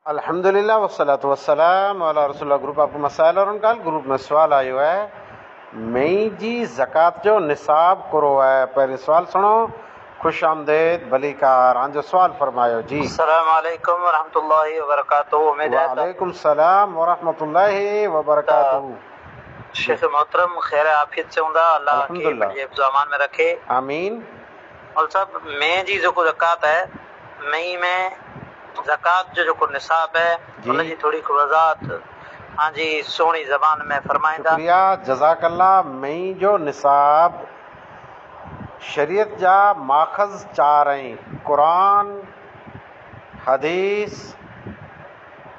अल्हम्दुलिल्लाह वस्सलातु वस्सलाम अला रसूलिल्लाह। ग्रुप आपको मसाइल और उनका ग्रुप में सवाल आयो है, मई जी ज़कात जो निसाब करो है। पहले सवाल सुनो। खुश आमदेद भलीकार। हाँ जो सवाल फरमायो जी। अस्सलाम वालेकुम वरहमतुल्लाहि वबरकातुहू। वालेकुम सलाम वरहमतुल्लाहि वबरकातुहू। शेख मोहतरम खैर आफियत से हूंदा, अल्लाह के अल्हम्दुलिल्लाह। पंहिंजे हिफ्ज़ अमान में रखे, आमीन। मौलवी साहब मई जी जेको ज़कात है, मई में ज़कात जो जेको निसाब है उन जी थोड़ी वज़ाहत हाँ जी सोहणी ज़बान में फरमाईंदा। शुक्रिया जज़ाकल्लाह। मई जो निसाब शरीयत जा माखज़ चार आहिनि: क़ुरान, हदीस,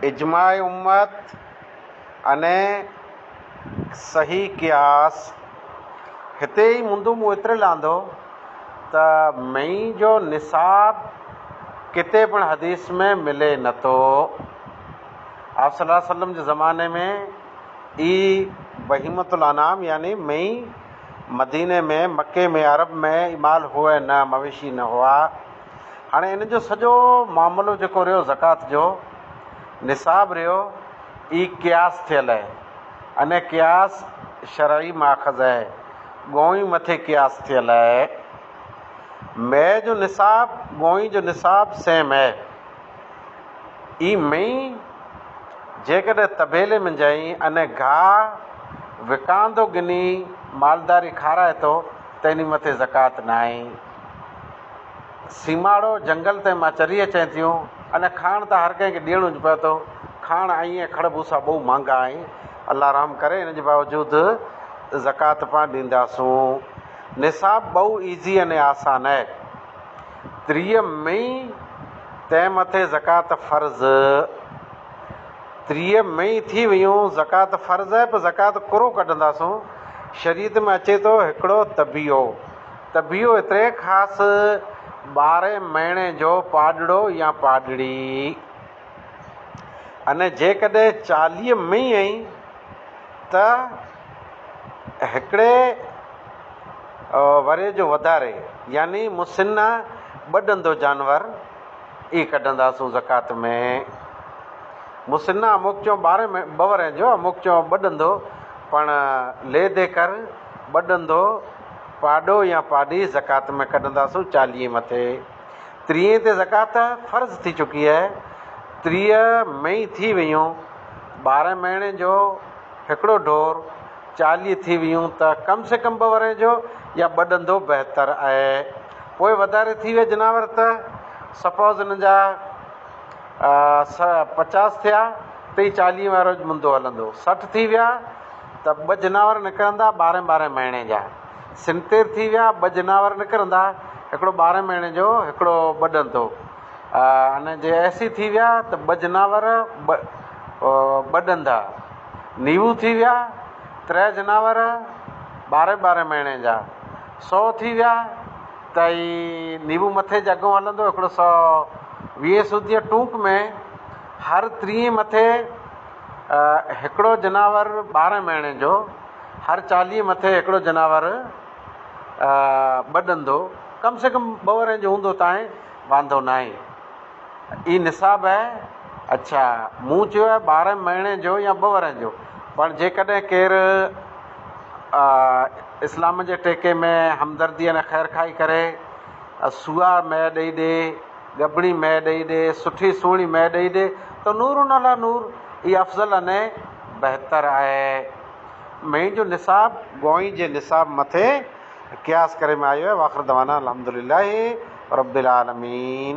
इजमाए उम्मत अने सही क़ियास। हिते ई मुंदू मूं एतिरे लांदो त मई जो निसाब किथे पिणु हदीस में मिले नथो। आप सल्लल्लाहु अलैहि वसल्लम जे ज़माने में ई बहीमतुल अनाम यानी मई मदीने में, मके में, अरब में इमाल हुए न, मवेशी न हुआ। हाणे इन जो सॼो मामिलो जेको रहियो ज़कात जो निसाब रहियो, ई क़ियास थियल आहे। अने क़ियास शरई माख़ज़ आहे, गोई मथे क़ियास थियल आहे। मै जो निसाब गोई जो निसाब सेम आहे। ई मई जेकॾहिं तबेले में जाई अने गाह विकांदो गिनी मालदारी खाराए थो त इन मथे ज़कात न आहे। सीमाड़ो जंगल ते मां चरी अचनि थियूं अने खाइण त हर कंहिंखे ॾियणो पए थो। खाइण ऐं खड़बूसा ॿ महांगा आहिनि। अल्लाह रहम करे, इन जे बावजूदि ज़कात पाण ॾींदासूं। निसाब ॿ ईज़ी अने आसान आहे। 30 मई तंहिं मथे ज़कात फ़र्ज़। 30 मई थी वियूं, ज़कात फ़र्ज़ आहे, पर ज़कात कुरो कढंदासूं। शरीयत में अचे थो हिकिड़ो तबियो। तबियो एतिरे ख़ासि 12 महीने जो पाॾड़ो या पाॾड़ी। अने जेकॾहिं 40 मई आई त हिकिड़े वरे जो वधारे यानी मुसिना ॿ जानवर ई कढंदासूं ज़कात में। मुसिना अमुक चो 12 वरे जो, अमुक चो ॿ पण ले दे कर ॿ पाॾो या पाॾी ज़कात में कढंदासूं 40 मथे। 30 ते ज़कात फ़र्ज़ थी चुकी आहे। 30 मई थी वियूं, 12 महीने जो हिकिड़ो ढोर, 40 थी वियूं त कम से कम 2 वरे जो या ॿ बहितर आहे। पोइ वधारे थी विया जनावर त सपोज़ हिन जा 50 थिया त ई 40 वारो मुंदो हलंदो। 60 थी विया त 2 जनावर निकिरंदा 12 महीने जा। 70 थी विया 2 जनावर निकिरंदा, हिकिड़ो 12 महीने जो, हिकिड़ो ॿ अने जे ऐसी थी विया त 2 जनावर ॿ ॾंदा। नीवू थी विया 3 जनावर 12 महीने जा। 100 थी विया त ई नीवू मथे जॻो हलंदो, हिकिड़ो 120 सूदी। टूक में हर 30 मथे हिकिड़ो जनावर 12 महीने जो, हर 40 मथे हिकिड़ो जनावर ॿ ॾंदो। कम से कम 2 वरे जो हूंदो तव्हां वांदो न आहे। ई निसाब आहे। अच्छा, मूं चयो आहे 12 महीने जो या 2 वरे जो, पर जेकॾहिं केरु इस्लाम जे टेके में हमदर्दी अने ख़ैर खाई करे सुआ मै ॾेई ॾे, गबड़ी मै ॾेई ॾे, सुठी सुहिणी मै ॾेई ॾे त नूर अला नूर, इहा अफ़ज़ल अने बहितर आहे। मई जो निसाब गोई जे निसाब मथे क़ियास करे में आयो आहे। वाख़िर दवाना अल्हम्दुलिल्लाहि रब्बिल आलमीन।